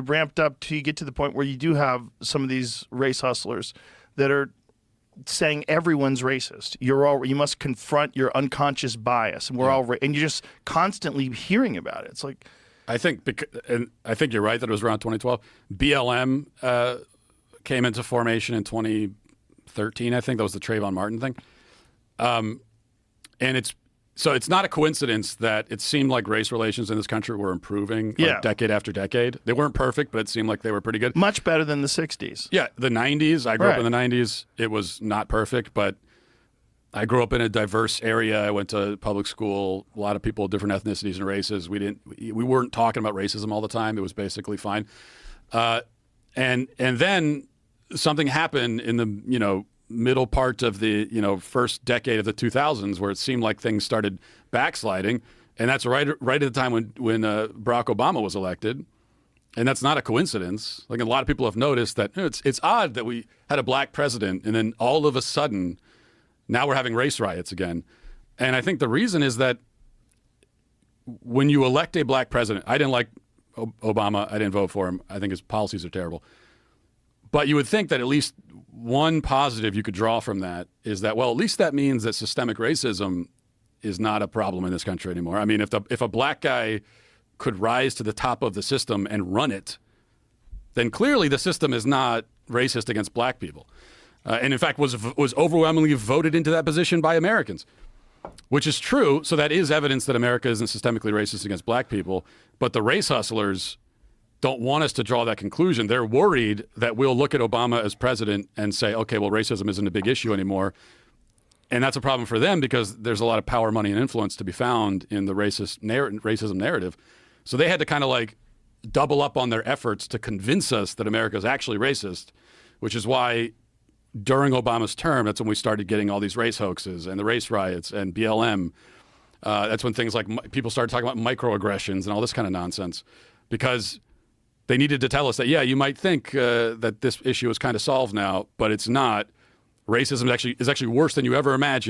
ramped up to you get to the point where you do have some of these race hustlers that are saying everyone's racist. You must confront your unconscious bias, and and you're just constantly hearing about it. It's like, I think you're right that it was around 2012. BLM came into formation in 2013. I think that was the Trayvon Martin thing. And it's not a coincidence that it seemed like race relations in this country were improving decade after decade. They weren't perfect, but it seemed like they were pretty good. Much better than the 60s. Yeah, the 90s. I grew up in the 90s. It was not perfect, but I grew up in a diverse area. I went to public school. A lot of people of different ethnicities and races. We weren't talking about racism all the time. It was basically fine. And then something happened in the middle part of the first decade of the 2000s where it seemed like things started backsliding, and that's right at the time when Barack Obama was elected. And that's not a coincidence. Like, a lot of people have noticed that it's odd that we had a black president and then all of a sudden now we're having race riots again. And I think the reason is that when you elect a black president, I didn't like Obama. I didn't vote for him. I think his policies are terrible. But you would think that at least one positive you could draw from that is that, well, at least that means that systemic racism is not a problem in this country anymore. I mean, if a black guy could rise to the top of the system and run it, then clearly the system is not racist against black people. And in fact, was overwhelmingly voted into that position by Americans, which is true. So that is evidence that America isn't systemically racist against black people. But the race hustlers don't want us to draw that conclusion. They're worried that we'll look at Obama as president and say, okay, well, racism isn't a big issue anymore. And that's a problem for them because there's a lot of power, money, and influence to be found in the racism narrative. So they had to kind of like double up on their efforts to convince us that America is actually racist, which is why during Obama's term, that's when we started getting all these race hoaxes and the race riots and BLM. That's when things like people started talking about microaggressions and all this kind of nonsense, because they needed to tell us that, yeah, you might think that this issue is kind of solved now, but it's not. Racism is actually worse than you ever imagined.